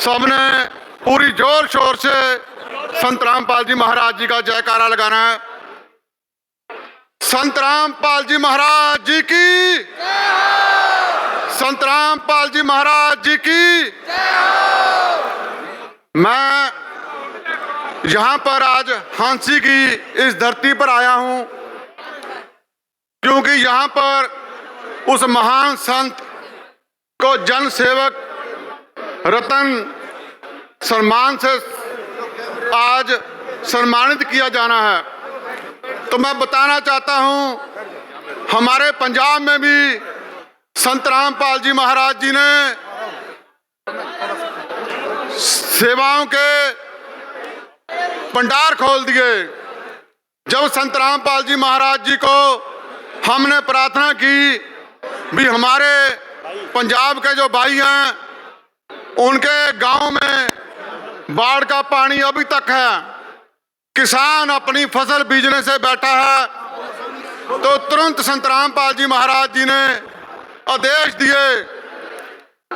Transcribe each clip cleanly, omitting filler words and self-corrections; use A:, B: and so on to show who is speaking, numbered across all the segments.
A: सबने पूरी जोर शोर से संत रामपाल जी महाराज जी का जयकारा लगाना है। संत रामपाल जी महाराज जी की, संत रामपाल जी महाराज जी की। मैं यहाँ पर आज हांसी की इस धरती पर आया हूँ क्योंकि यहाँ पर उस महान संत को जन सेवक रतन सम्मान से आज सम्मानित किया जाना है। तो मैं बताना चाहता हूँ, हमारे पंजाब में भी संत रामपाल जी महाराज जी ने सेवाओं के भंडार खोल दिए। जब संत रामपाल जी महाराज जी को हमने प्रार्थना की भी हमारे पंजाब के जो भाई हैं उनके गांव में बाढ़ का पानी अभी तक है, किसान अपनी फसल बीजने से बैठा है, तो तुरंत संत रामपाल जी महाराज जी ने आदेश दिए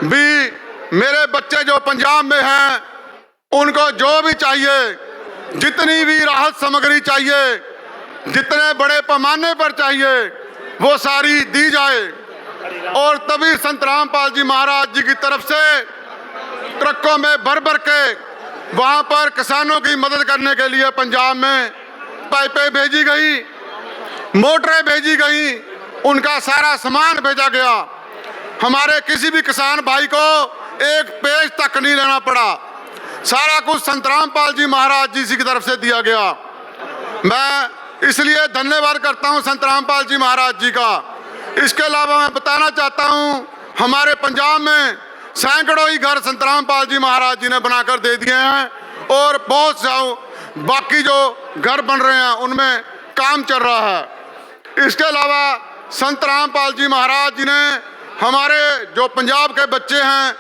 A: भी मेरे बच्चे जो पंजाब में हैं उनको जो भी चाहिए, जितनी भी राहत सामग्री चाहिए, जितने बड़े पैमाने पर चाहिए वो सारी दी जाए। और तभी संत रामपाल जी महाराज जी की तरफ से ट्रकों में भर भर के वहां पर किसानों की मदद करने के लिए पंजाब में पाइपें भेजी गई, मोटरें भेजी गई, उनका सारा सामान भेजा गया। हमारे किसी भी किसान भाई को एक पेज तक नहीं लेना पड़ा, सारा कुछ संत रामपाल जी महाराज जी की तरफ से दिया गया। मैं इसलिए धन्यवाद करता हूं संत रामपाल जी महाराज जी का। इसके अलावा मैं बताना चाहता हूं, हमारे पंजाब में सैकड़ों ही घर संत रामपाल जी महाराज जी ने बनाकर दे दिए हैं और बहुत से बाकी जो घर बन रहे हैं उनमें काम चल रहा है। इसके अलावा संत रामपाल जी महाराज जी ने हमारे जो पंजाब के बच्चे हैं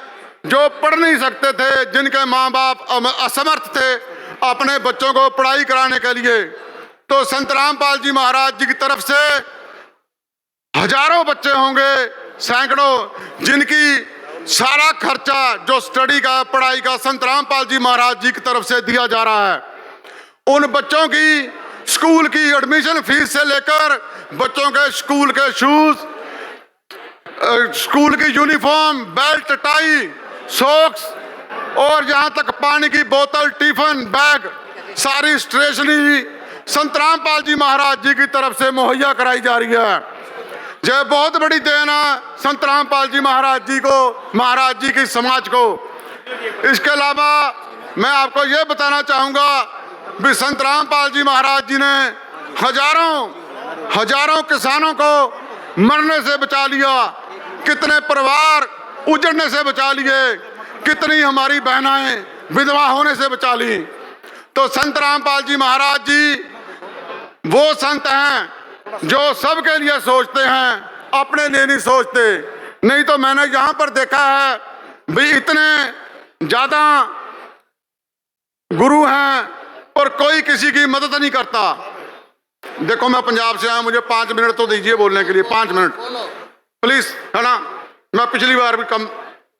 A: जो पढ़ नहीं सकते थे, जिनके माँ बाप असमर्थ थे अपने बच्चों को पढ़ाई कराने के लिए, तो संत रामपाल जी महाराज जी की तरफ से हजारों बच्चे होंगे, सैकड़ों, जिनकी सारा खर्चा जो स्टडी का, पढ़ाई का संत रामपाल जी महाराज जी की तरफ से दिया जा रहा है। उन बच्चों की स्कूल की एडमिशन फीस से लेकर बच्चों के स्कूल के शूज, स्कूल की यूनिफॉर्म, बेल्ट, टाई, सॉक्स और जहां तक पानी की बोतल, टिफिन, बैग, सारी स्टेशनरी संत रामपाल जी महाराज जी की तरफ से मुहैया कराई जा रही है। यह बहुत बड़ी देन है संत रामपाल जी महाराज जी को, महाराज जी की समाज को। इसके अलावा मैं आपको यह बताना चाहूँगा भी संत रामपाल जी महाराज जी ने हजारों किसानों को मरने से बचा लिया, कितने परिवार उजड़ने से बचा लिए, कितनी हमारी बहनाएं विधवा होने से बचा ली। तो संत रामपाल जी महाराज जी वो संत हैं जो सबके लिए सोचते हैं, अपने लिए नहीं सोचते। नहीं तो मैंने यहाँ पर देखा है भी इतने ज्यादा गुरु हैं और कोई किसी की मदद नहीं करता। देखो मैं पंजाब से आया, मुझे 5 मिनट तो दीजिए बोलने के लिए, 5 मिनट प्लीज, है ना। मैं पिछली बार भी कम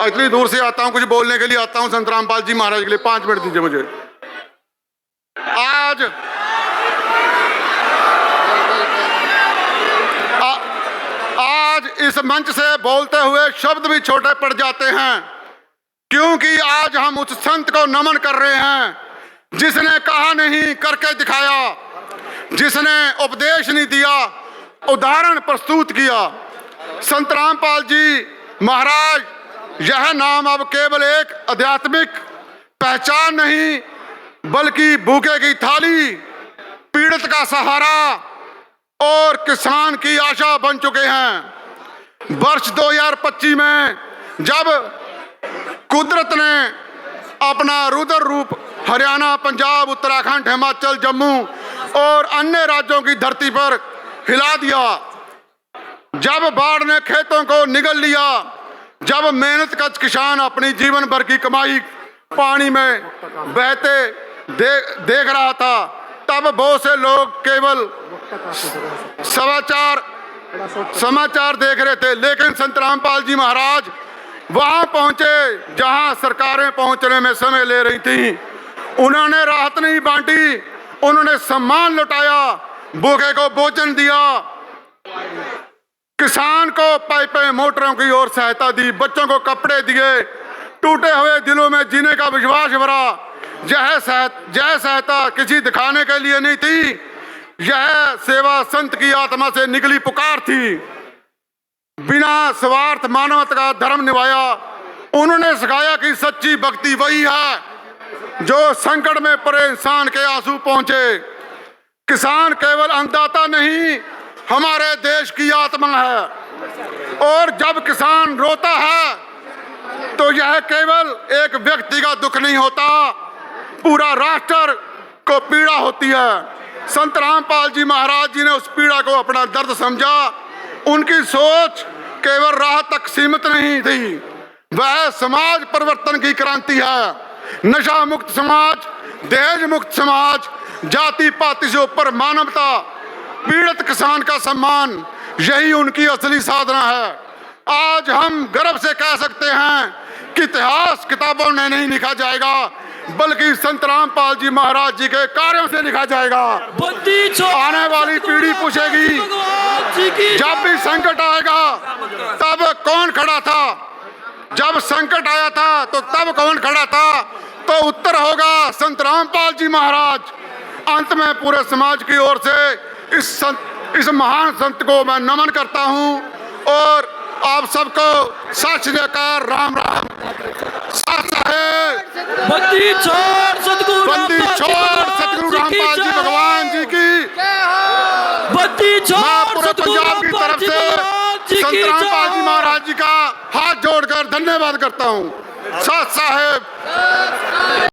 A: इतनी दूर से आता हूँ, कुछ बोलने के लिए आता हूँ संत रामपाल जी महाराज के लिए। 5 मिनट दीजिए मुझे। आज इस मंच से बोलते हुए शब्द भी छोटे पड़ जाते हैं, क्योंकि आज हम उस संत को नमन कर रहे हैं जिसने कहा नहीं करके दिखाया, जिसने उपदेश नहीं दिया, उदाहरण प्रस्तुत किया। संत रामपाल जी महाराज, यह नाम अब केवल एक आध्यात्मिक पहचान नहीं बल्कि भूखे की थाली, पीड़ित का सहारा और किसान की आशा बन चुके हैं। वर्ष 2025 में जब कुदरत ने अपना रुद्र रूप हरियाणा, पंजाब, उत्तराखंड, हिमाचल, जम्मू और अन्य राज्यों की धरती पर हिला दिया, जब बाढ़ ने खेतों को निगल लिया, जब मेहनतकश किसान अपनी जीवन भर की कमाई पानी में बहते देख रहा था, तब बहुत से लोग केवल समाचार देख रहे थे। लेकिन संत रामपाल जी महाराज वहां पहुंचे जहां सरकारें पहुंचने में समय ले रही थी। उन्होंने राहत नहीं बांटी, उन्होंने सम्मान लुटाया, भूखे को भोजन दिया, किसान को पाइपें मोटरों की ओर सहायता दी, बच्चों को कपड़े दिए, टूटे हुए दिलों में जीने का विश्वास भरा। यह सहायता किसी दिखाने के लिए नहीं थी, यह सेवा संत की आत्मा से निकली पुकार थी। बिना स्वार्थ मानवता का धर्म निभाया। उन्होंने सिखाया कि सच्ची भक्ति वही है जो संकट में पड़े इंसान के आंसू पहुंचे। किसान केवल अन्नदाता नहीं, हमारे देश की आत्मा है, और जब किसान रोता है तो यह केवल एक व्यक्ति का दुख नहीं होता, पूरा राष्ट्र को पीड़ा होती है। संत रामपाल जी महाराज जी ने उस पीड़ा को अपना दर्द समझा। उनकी सोच केवल राह तक सीमित नहीं थी, वह समाज परिवर्तन की क्रांति है। नशा मुक्त समाज, दहेज मुक्त समाज, जाति पाति से ऊपर मानवता, पीड़ित किसान का सम्मान, यही उनकी असली साधना है। आज हम गर्व से कह सकते हैं कि इतिहास किताबों में नहीं लिखा जाएगा, बल्कि संत रामपाल जी महाराज जी के कार्यों से लिखा जाएगा। आने वाली पीढ़ी पूछेगी, जब भी संकट आएगा तब कौन खड़ा था, जब संकट आया था तो तब कौन खड़ा था, तो उत्तर होगा संत रामपाल जी महाराज। अंत में पूरे समाज की ओर से इस महान संत को मैं नमन करता हूं, और आप सबको सत श्री अकाल, राम राम।
B: बंदी छोड़ सतगुरु
A: रामपाल जी भगवान जी की,
B: बंदी छोड़
A: मैं पूरे पंजाब की तरफ से संत रामपाल जी महाराज जी का हाथ जोड़कर धन्यवाद करता हूँ। सत साहेब।